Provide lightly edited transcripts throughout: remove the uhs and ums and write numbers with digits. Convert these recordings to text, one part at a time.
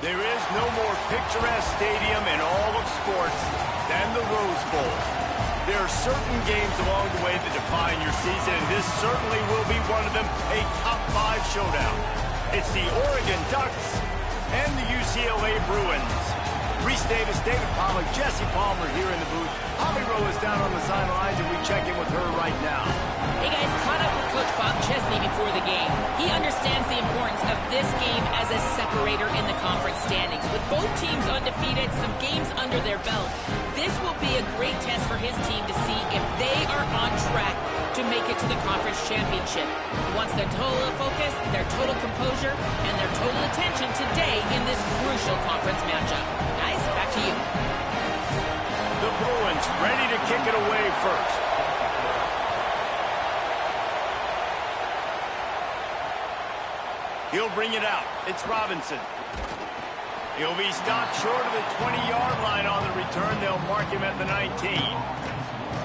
There is no more picturesque stadium in all of sports than the Rose Bowl. There are certain games along the way that define your season, and this certainly will be one of them, a top-5 showdown. It's the Oregon Ducks and the UCLA Bruins. Reese Davis, David Pollack, Jesse Palmer here in the booth. Holly Rowe is down on the sidelines, and we check in with her right now. Hey guys, caught up with Coach Bob Chesney before the game. He understands the importance of this game as a separator in the conference standings. With both teams undefeated, some games under their belt, this will be a great test for his team to see if they are on track to make it to the conference championship. He wants their total focus, their total composure, and their total attention today in this crucial conference matchup. Guys, back to you. The Bruins ready to kick it away first. He'll bring it out. It's Robinson. He'll be stopped short of the 20-yard line on the return. They'll mark him at the 19.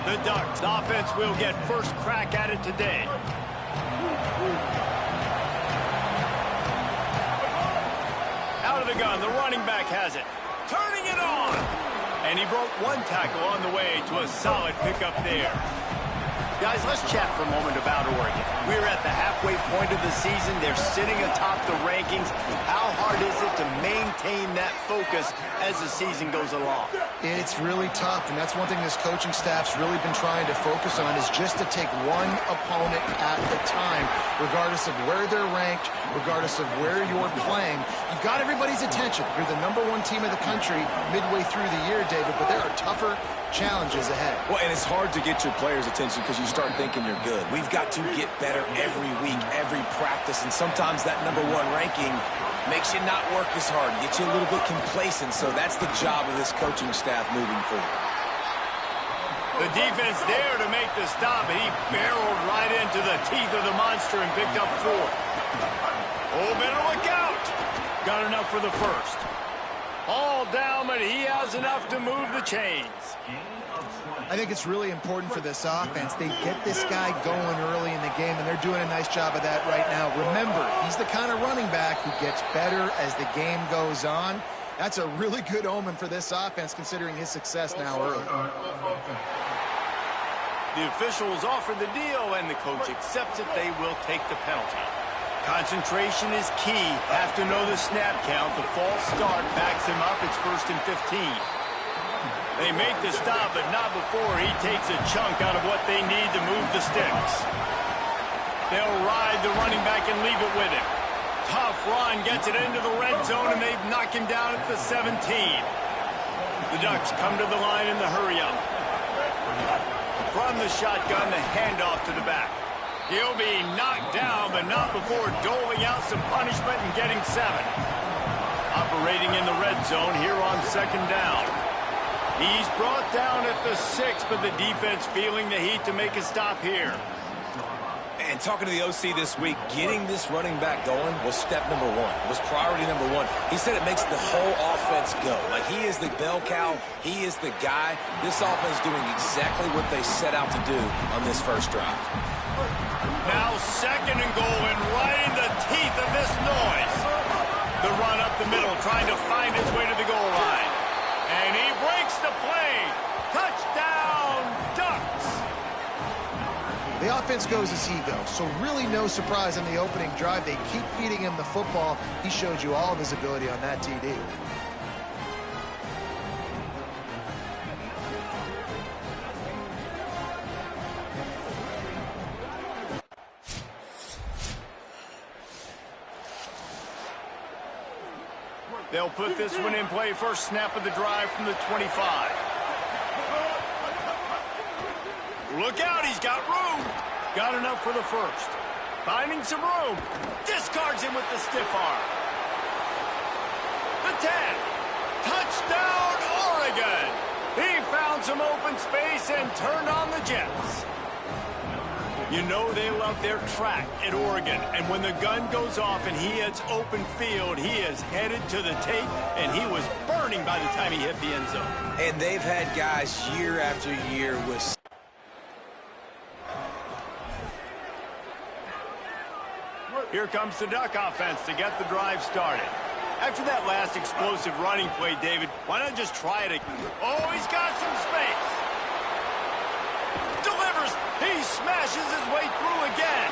The Ducks offense will get first crack at it today. Out of the gun, the running back has it. Turning it on. And he broke one tackle on the way to a solid pickup there. Guys, let's chat for a moment about Oregon. We're at the halfway point of the season. They're sitting atop the rankings. How hard is it to maintain that focus as the season goes along? It's really tough, and that's one thing this coaching staff's really been trying to focus on is just to take one opponent at a time, regardless of where they're ranked, regardless of where you're playing. You've got everybody's attention. You're the #1 team in the country midway through the year, David, but there are tougher challenges ahead. Well, and it's hard to get your players' attention because you start thinking you're good. We've got to get better every week, every practice, and sometimes that #1 ranking makes you not work as hard, gets you a little bit complacent, so that's the job of this coaching staff moving forward. The defense there to make the stop, and he barreled right into the teeth of the monster and picked up 4. Oh, better look out! Got enough for the first. All down, but he has enough to move the chains. I think it's really important for this offense. They get this guy going early in the game, and they're doing a nice job of that right now. Remember, he's the kind of running back who gets better as the game goes on. That's a really good omen for this offense, considering his success now early. The officials offer the deal, and the coach accepts it. They will take the penalty. Concentration is key. Have to know the snap count. The false start backs him up. It's 1st and 15. They make the stop, but not before he takes a chunk out of what they need to move the sticks. They'll ride the running back and leave it with him. Tough run, gets it into the red zone, and they've knocked him down at the 17. The Ducks come to the line in the hurry-up. From the shotgun, the handoff to the back. He'll be knocked down, but not before doling out some punishment and getting 7. Operating in the red zone here on 2nd down. He's brought down at the 6, but the defense feeling the heat to make a stop here. And talking to the OC this week, getting this running back going was step #1. It was priority #1. He said it makes the whole offense go. Like, he is the bell cow. He is the guy. This offense doing exactly what they set out to do on this first drive. Now 2nd and goal, and right in the teeth of this noise. The run up the middle, trying to find his way to the goal line. And he breaks the play. Touchdown, Ducks. The offense goes as he goes, so really no surprise on the opening drive. They keep feeding him the football. He showed you all of his ability on that TD. They'll put this one in play. First snap of the drive from the 25. Look out, he's got room. Got enough for the first. Finding some room. Discards him with the stiff arm. The 10. Touchdown, Oregon. He found some open space and turned on the Jets. You know they love their track at Oregon, and when the gun goes off and he hits open field, he is headed to the tape, and he was burning by the time he hit the end zone. And they've had guys year after year with... Here comes the Duck offense to get the drive started. After that last explosive running play, David, why not just try it again? Oh, he's got some space. Delivers. He smashes his way through again.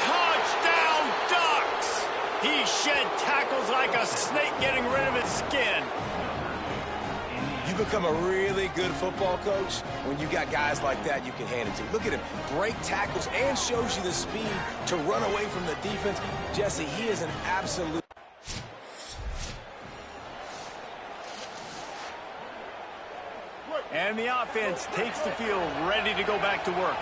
Touchdown, Ducks. He shed tackles like a snake getting rid of its skin. You become a really good football coach when you got guys like that you can hand it to. Look at him, break tackles and shows you the speed to run away from the defense. Jesse, he is an absolute... And the offense takes the field, ready to go back to work.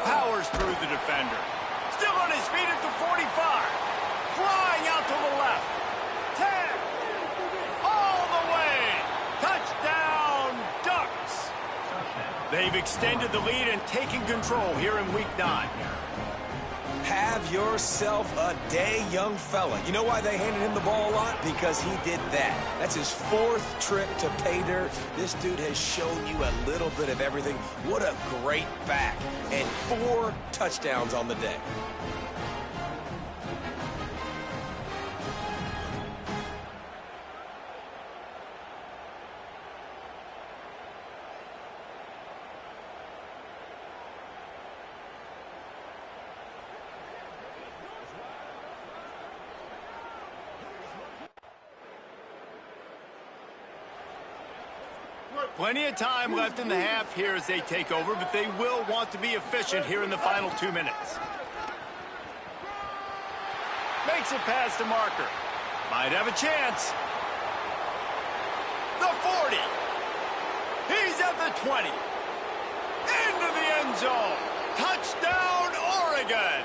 Powers through the defender. Still on his feet at the 45. Flying out to the left. 10. All the way. Touchdown, Ducks. They've extended the lead and taken control here in Week 9. Have yourself a day, young fella. You know why they handed him the ball a lot? Because he did that. That's his 4th trip to pay dirt. This dude has shown you a little bit of everything. What a great back. And 4 touchdowns on the day. Plenty of time left in the half here as they take over, but they will want to be efficient here in the final 2 minutes. Makes it past the marker. Might have a chance. The 40. He's at the 20. Into the end zone. Touchdown, Oregon.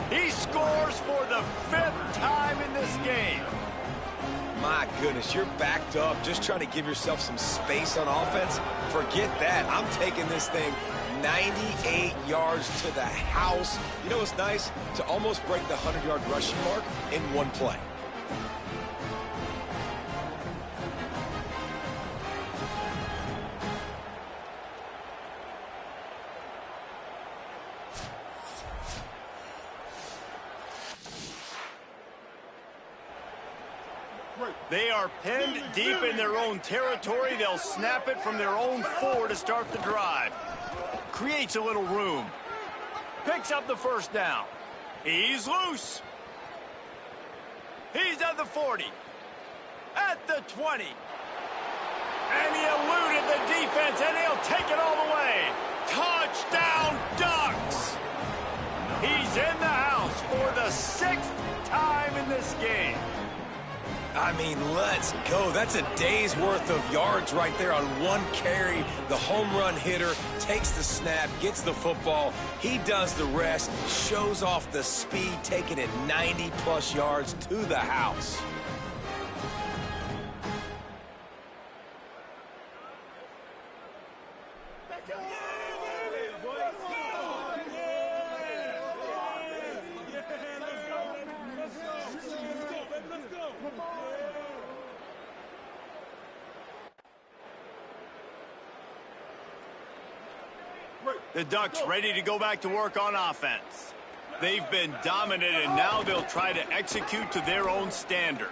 He scores for the 5th time in this game. My goodness, you're backed up, just trying to give yourself some space on offense. Forget that. I'm taking this thing 98 yards to the house. You know what's nice? To almost break the 100-yard rushing mark in one play. They are pinned deep in their own territory. They'll snap it from their own 4 to start the drive. Creates a little room. Picks up the first down. He's loose. He's at the 40. At the 20. And he eluded the defense, and he'll take it all the way. Touchdown, Ducks! He's in the house for the 6th time in this game. I mean, let's go. That's a day's worth of yards right there on one carry. The home run hitter takes the snap, gets the football. He does the rest, shows off the speed, taking it 90-plus yards to the house. The Ducks ready to go back to work on offense. They've been dominant, and now they'll try to execute to their own standard.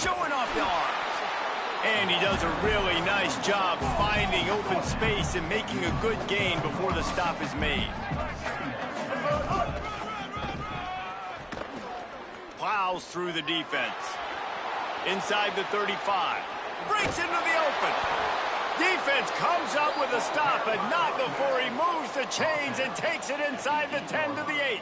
Showing off the arms. And he does a really nice job finding open space and making a good gain before the stop is made. Plows through the defense. Inside the 35. Breaks into the open. Defense comes up with a stop, but not before he moves the chains and takes it inside the 10 to the 8.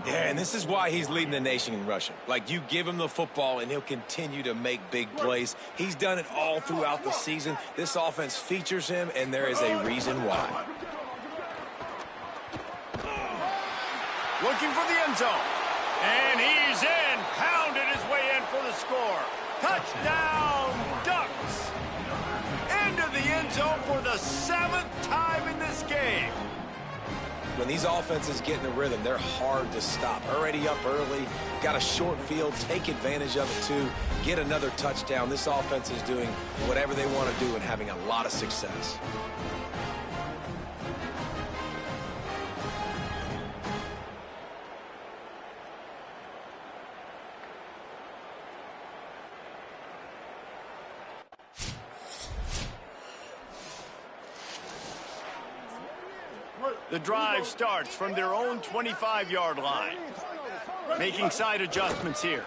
Yeah, and this is why he's leading the nation in rushing. Like, you give him the football, and he'll continue to make big plays. He's done it all throughout the season. This offense features him, and there is a reason why. Looking for the end zone. And he's in. Pounded his way in for the score. Touchdown, Ducks. Into the end zone for the 7th time in this game. When these offenses get in a rhythm, they're hard to stop. Already up early, got a short field, take advantage of it too, get another touchdown. This offense is doing whatever they want to do and having a lot of success. The drive starts from their own 25-yard line. Making side adjustments here.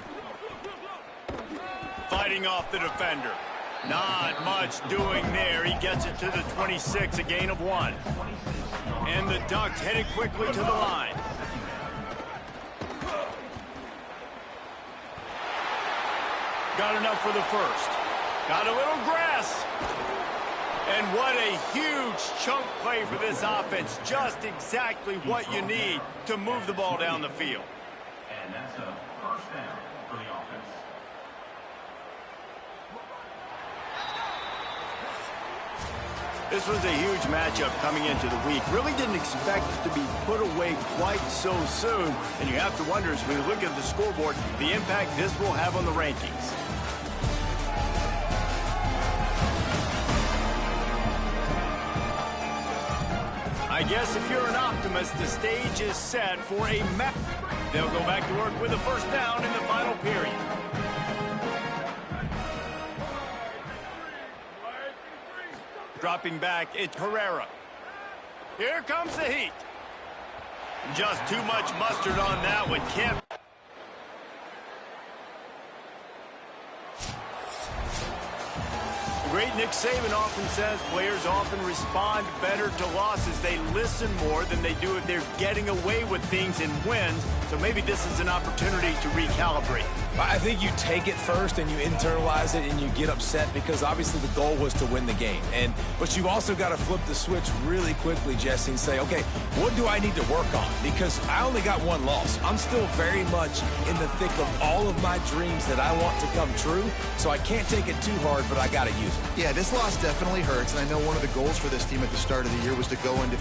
Fighting off the defender. Not much doing there. He gets it to the 26, a gain of 1. And the Ducks headed quickly to the line. Got enough for the first. Got a little grass. And what a huge chunk play for this offense. Just exactly what you need to move the ball down the field. And that's a first down for the offense. This was a huge matchup coming into the week. Really didn't expect it to be put away quite so soon. And you have to wonder, as we look at the scoreboard, the impact this will have on the rankings. I guess if you're an optimist, the stage is set for a match. They'll go back to work with a first down in the final period. Dropping back, it's Herrera. Here comes the heat. Just too much mustard on that one. Can't. The great Nick Saban often says players often respond better to losses. They listen more than they do if they're getting away with things in wins. So maybe this is an opportunity to recalibrate. I think you take it first and you internalize it and you get upset because obviously the goal was to win the game. But you've also got to flip the switch really quickly, Jesse, and say, okay, what do I need to work on? Because I only got one loss. I'm still very much in the thick of all of my dreams that I want to come true. So I can't take it too hard, but I got to use it. Yeah, this loss definitely hurts, and I know one of the goals for this team at the start of the year was to go into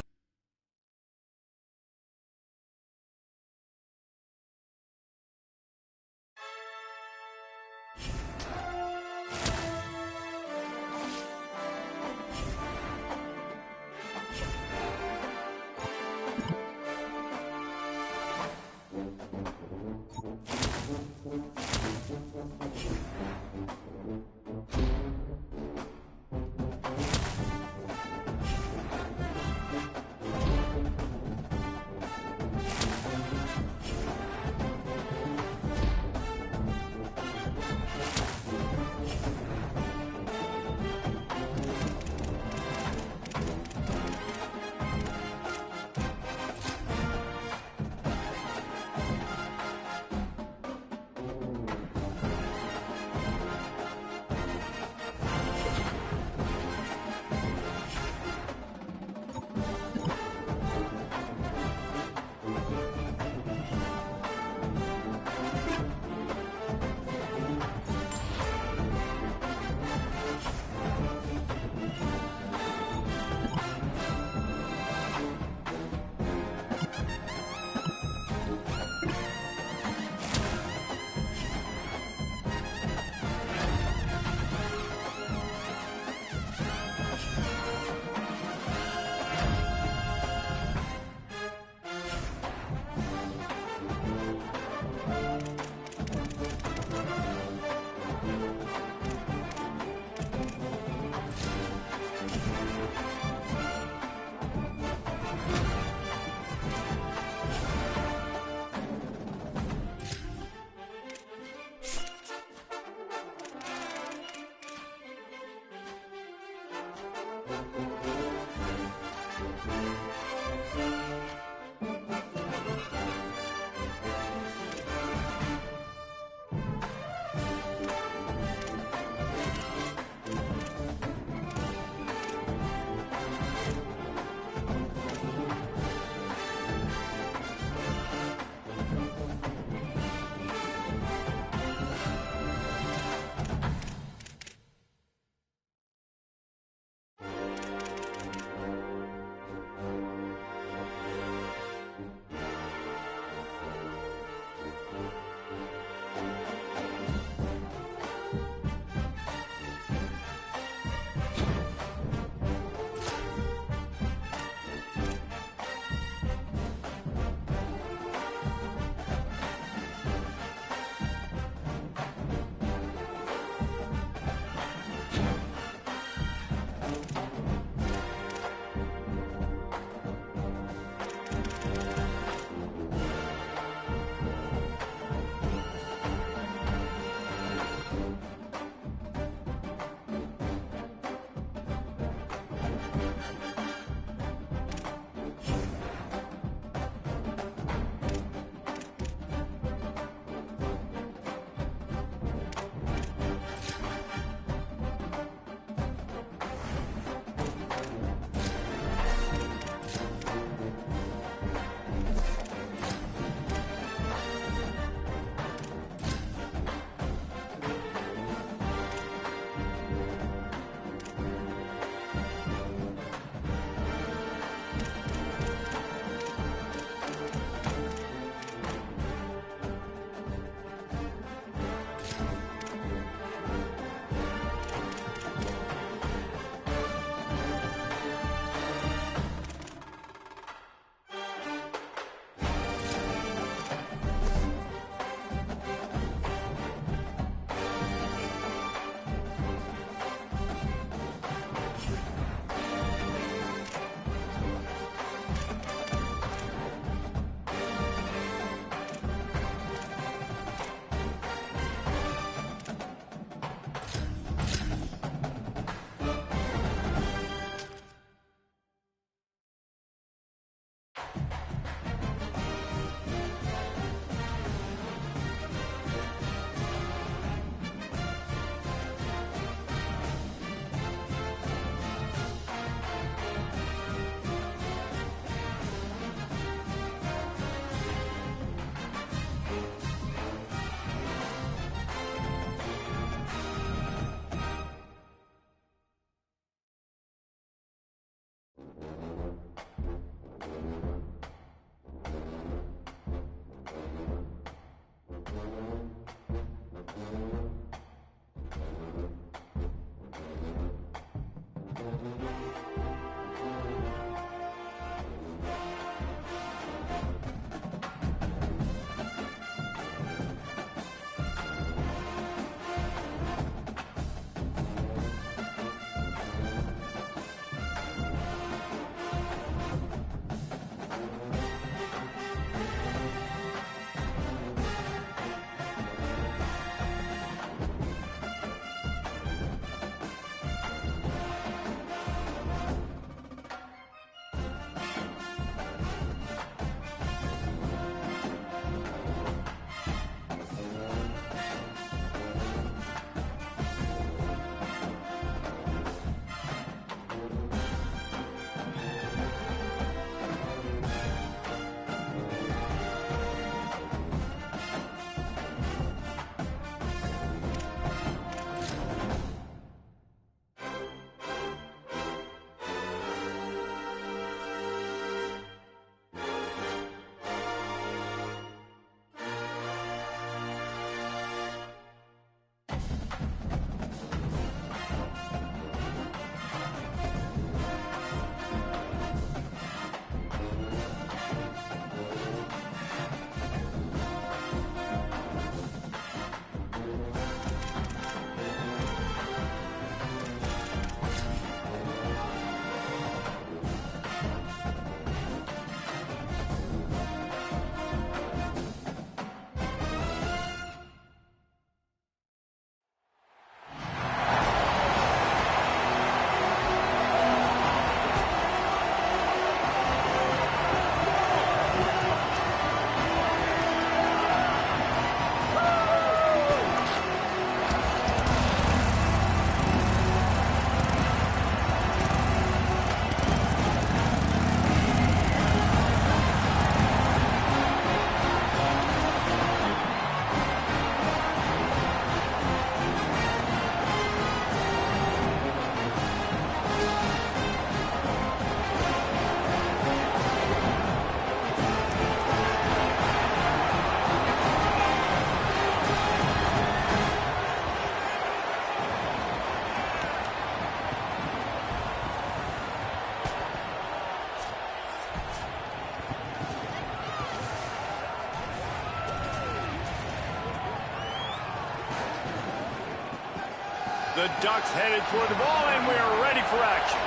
The Ducks headed toward the ball, and we are ready for action.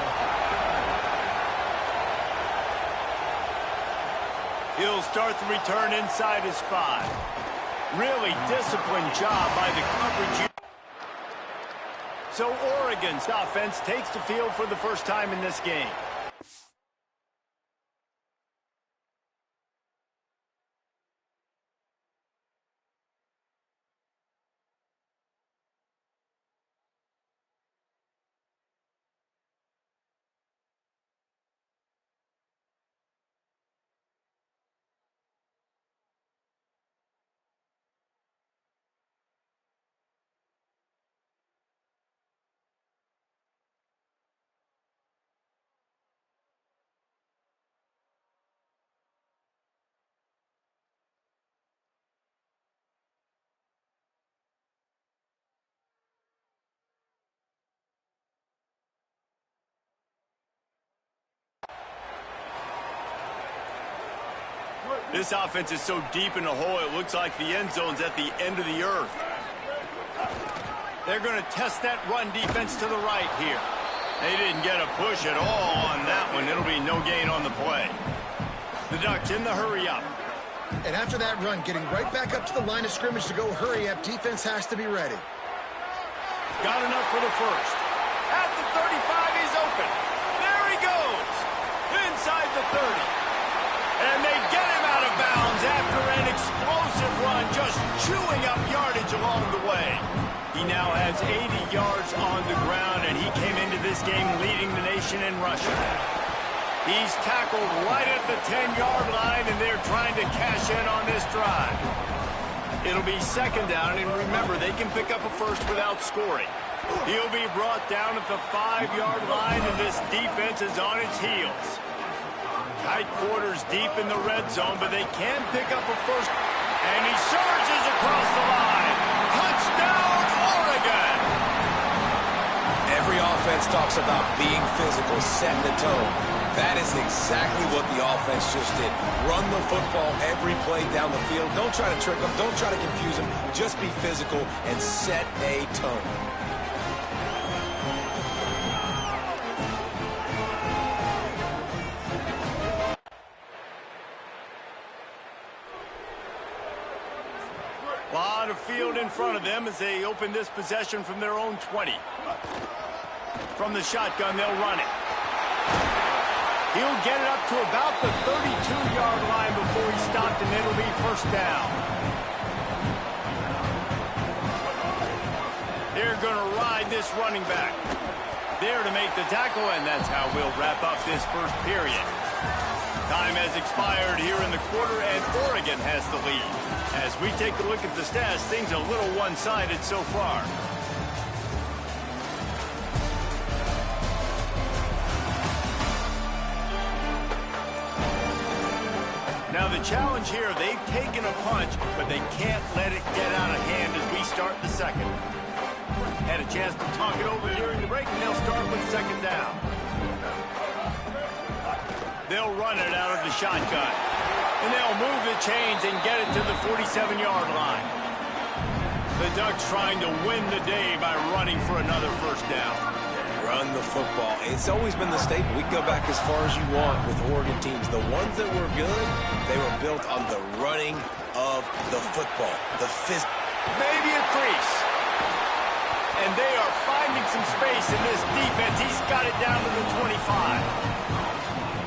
He'll start the return inside his 5. Really disciplined job by the coverage. So Oregon's offense takes the field for the first time in this game. This offense is so deep in the hole, it looks like the end zone's at the end of the earth. They're going to test that run defense to the right here. They didn't get a push at all on that one. It'll be no gain on the play. The Ducks in the hurry up. And after that run, getting right back up to the line of scrimmage to go hurry up, defense has to be ready. Got enough for the first. At the 35, he's open. There he goes. Inside the 30. And they get him out of bounds after an explosive run, just chewing up yardage along the way. He now has 80 yards on the ground, and he came into this game leading the nation in rushing. He's tackled right at the 10-yard line, and they're trying to cash in on this drive. It'll be second down, and remember, they can pick up a first without scoring. He'll be brought down at the 5-yard line, and this defense is on its heels. Tight quarters deep in the red zone, but they can pick up a first. And he surges across the line. Touchdown, Oregon! Every offense talks about being physical, setting the tone. That is exactly what the offense just did. Run the football every play down the field. Don't try to trick them. Don't try to confuse them. Just be physical and set a tone. Lot of field in front of them as they open this possession from their own 20. From the shotgun, they'll run it. He'll get it up to about the 32-yard line before he stopped, and it'll be first down. They're going to ride this running back. There to make the tackle, and that's how we'll wrap up this first period. Time has expired here in the quarter, and Oregon has the lead. As we take a look at the stats, things a little one-sided so far. Now the challenge here, they've taken a punch, but they can't let it get out of hand as we start the second. Had a chance to talk it over during the break, and they'll start with second down. They'll run it out of the shotgun. And they'll move the chains and get it to the 47-yard line. The Ducks trying to win the day by running for another first down. Run the football. It's always been the staple. We can go back as far as you want with Oregon teams. The ones that were good, they were built on the running of the football. The maybe a crease. And they are finding some space in this defense. He's got it down to the 25.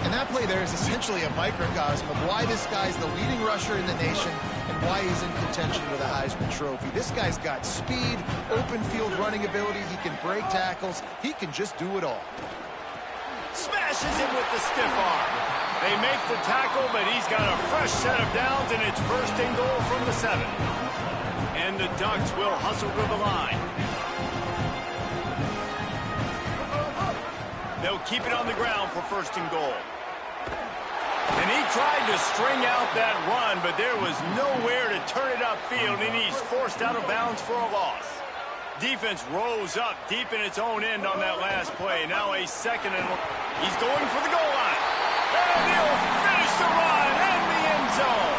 And that play there is essentially a microcosm of why this guy's the leading rusher in the nation and why he's in contention with a Heisman Trophy. This guy's got speed, open field running ability. He can break tackles. He can just do it all. Smashes him with the stiff arm. They make the tackle, but he's got a fresh set of downs, and it's first and goal from the 7. And the Ducks will hustle to the line. They'll keep it on the ground for first and goal. And he tried to string out that run, but there was nowhere to turn it upfield, and he's forced out of bounds for a loss. Defense rose up deep in its own end on that last play. Now a second and he's going for the goal line. And he'll finish the run in the end zone.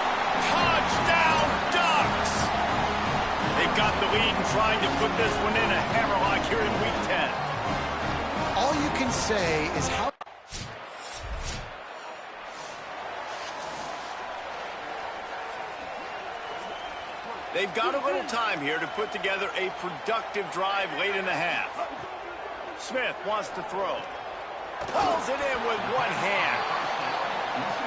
Touchdown, Ducks! They've got the lead and trying to put this one in a hammerlock here in Week 10. All you can say is how... They've got a little time here to put together a productive drive late in the half. Smith wants to throw. Pulls it in with one hand.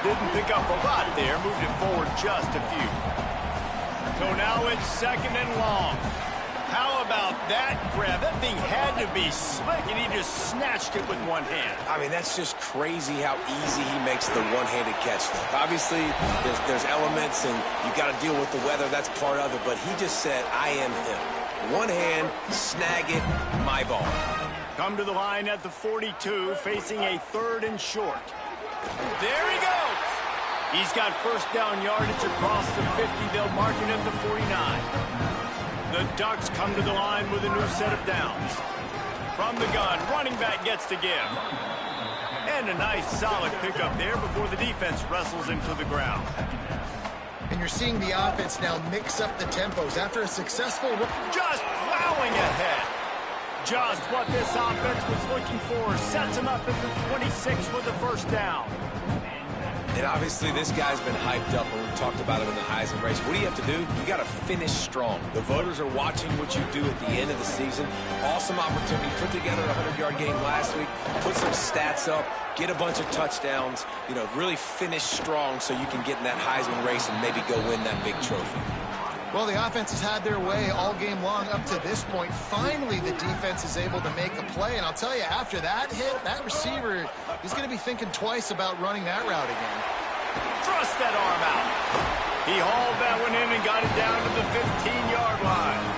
Didn't pick up a lot there, moved it forward just a few. So now it's 2nd and long. How about that grab? That thing had to be slick, and he just snatched it with one hand. I mean, that's just crazy how easy he makes the one-handed catch. Obviously, there's elements, and you got to deal with the weather. That's part of it. But he just said, I am him. One hand, snag it, my ball. Come to the line at the 42, facing a 3rd and short. There he goes. He's got first down yardage across the 50. They'll mark it at the 49. The Ducks come to the line with a new set of downs. From the gun, running back gets to give. And a nice solid pickup there before the defense wrestles him to the ground. And you're seeing the offense now mix up the tempos after a successful... Just plowing ahead. Just what this offense was looking for. Sets him up at the 26 with a first down. And obviously, this guy's been hyped up, and we've talked about him in the Heisman race. What do you have to do? You got to finish strong. The voters are watching what you do at the end of the season. Awesome opportunity. Put together a 100-yard game last week. Put some stats up. Get a bunch of touchdowns. You know, really finish strong so you can get in that Heisman race and maybe go win that big trophy. Well, the offense has had their way all game long up to this point. Finally, the defense is able to make a play. And I'll tell you, after that hit, that receiver, he's going to be thinking twice about running that route again. Thrust that arm out. He hauled that one in and got it down to the 15-yard line.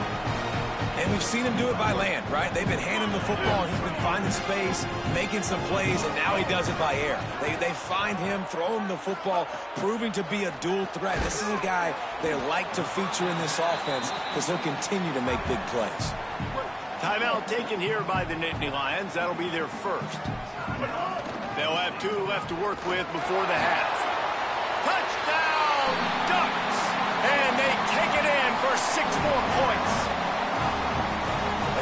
And we've seen him do it by land, right? They've been handing him the football, and he's been finding space, making some plays, and now he does it by air. They find him, throw him the football, proving to be a dual threat. This is a guy they like to feature in this offense because he'll continue to make big plays. Timeout taken here by the Nittany Lions. That'll be their first. They'll have 2 left to work with before the half. Touchdown, Ducks! And they take it in for 6 more points.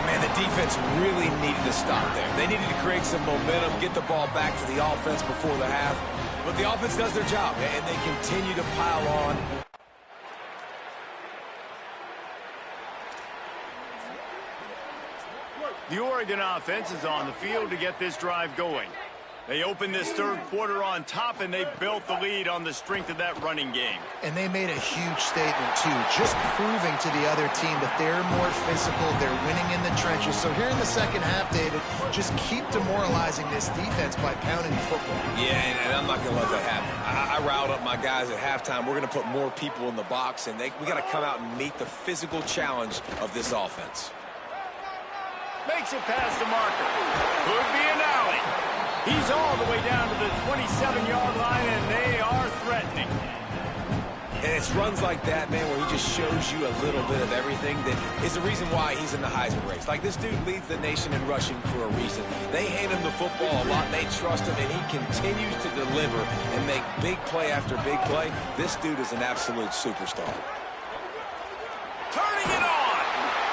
Man, the defense really needed to stop there. They needed to create some momentum, get the ball back to the offense before the half. But the offense does their job, and they continue to pile on. The Oregon offense is on the field to get this drive going. They opened this 3rd quarter on top, and they built the lead on the strength of that running game. And they made a huge statement, too, just proving to the other team that they're more physical, they're winning in the trenches. So here in the second half, David, just keep demoralizing this defense by pounding the football. Yeah, and I'm not going to let that happen. I riled up my guys at halftime. We're going to put more people in the box, and we got to come out and meet the physical challenge of this offense. Makes it past the marker. Could be an alley. He's all the way down to the 27-yard line, and they are threatening. And it's runs like that, man, where he just shows you a little bit of everything that is the reason why he's in the Heisman race. Like, this dude leads the nation in rushing for a reason. They hand him the football a lot. They trust him, and he continues to deliver and make big play after big play. This dude is an absolute superstar. Turning it on.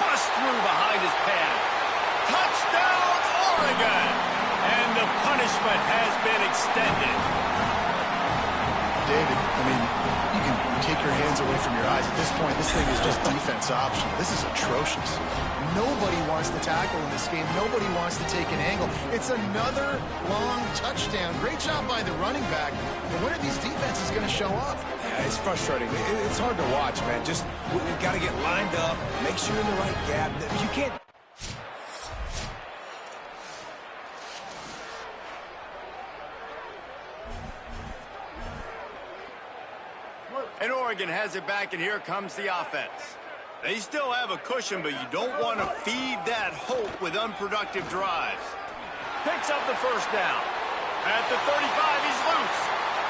Bust through behind his pad. Touchdown, Oregon! And the punishment has been extended. David, I mean, you can take your hands away from your eyes. At this point, this thing is just defense optional. This is atrocious. Nobody wants to tackle in this game. Nobody wants to take an angle. It's another long touchdown. Great job by the running back. But when are these defenses going to show up? Yeah, it's frustrating. It's hard to watch, man. Just, we've got to get lined up, make sure you're in the right gap. You can't... And Oregon has it back, and here comes the offense. They still have a cushion, but you don't want to feed that hope with unproductive drives. Picks up the first down. At the 35, he's loose.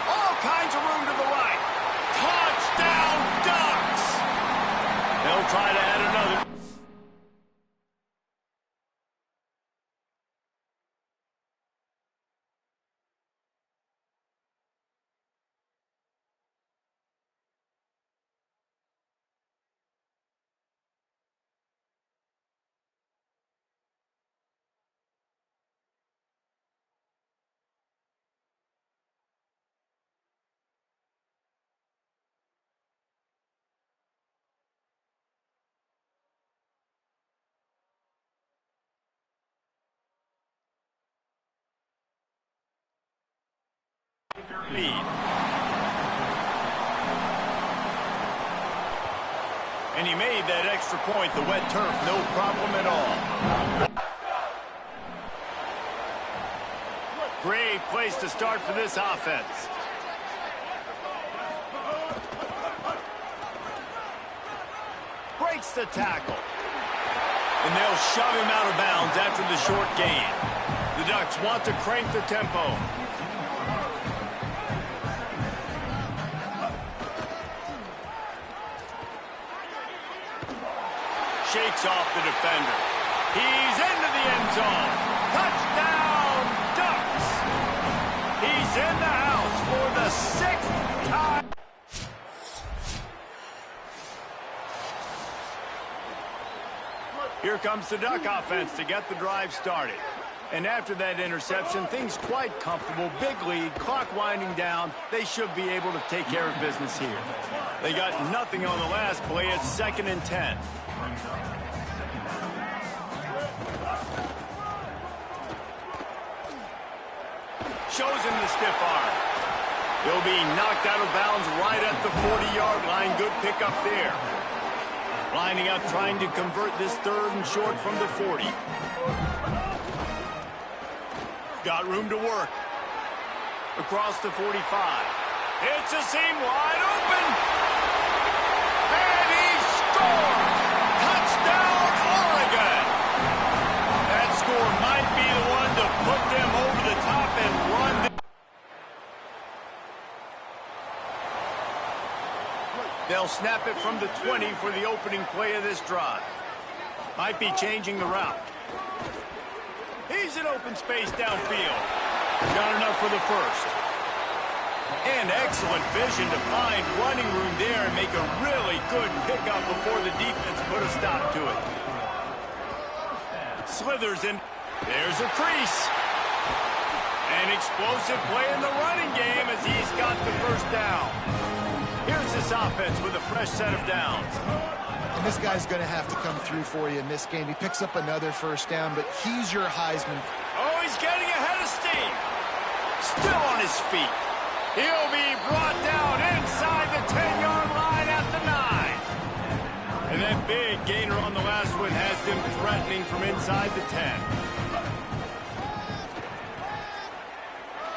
All kinds of room to the right. Touchdown, Ducks! They'll try to add another. lead. And he made that extra point, the wet turf, no problem at all. Great place to start for this offense. Breaks the tackle. And they'll shove him out of bounds after the short gain. The Ducks want to crank the tempo. Shakes off the defender. He's into the end zone. Touchdown, Ducks! He's in the house for the 6th time. Here comes the Duck offense to get the drive started. And after that interception, things quite comfortable. Big lead, clock winding down. They should be able to take care of business here. They got nothing on the last play. It's 2nd and 10. Shows him the stiff arm. He'll be knocked out of bounds right at the 40-yard line. Good pickup there. Lining up, trying to convert this 3rd and short from the 40. Got room to work. Across the 45. It's a seam wide open. And he scores! Touchdown, Oregon! That score might be the one to put them over the top and run. They'll snap it from the 20 for the opening play of this drive. Might be changing the route. He's in open space downfield. Got enough for the first. And excellent vision to find running room there and make a really good pickup before the defense put a stop to it. Slithers in. There's a crease. An explosive play in the running game as he's got the first down. Here's this offense with a fresh set of downs. And this guy's going to have to come through for you in this game. He picks up another first down, but he's your Heisman. Oh, he's getting ahead of steam. Still on his feet. He'll be brought down inside the 10-yard line at the 9. And that big gainer on the last one has them threatening from inside the 10.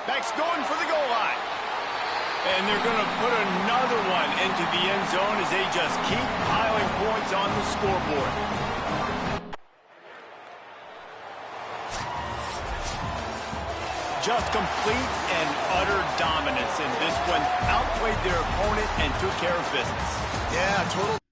Beck's going for the goal line. And they're going to put another one into the end zone as they just keep piling points on the scoreboard. Just complete and utter dominance in this one. Outplayed their opponent and took care of business. Yeah, total.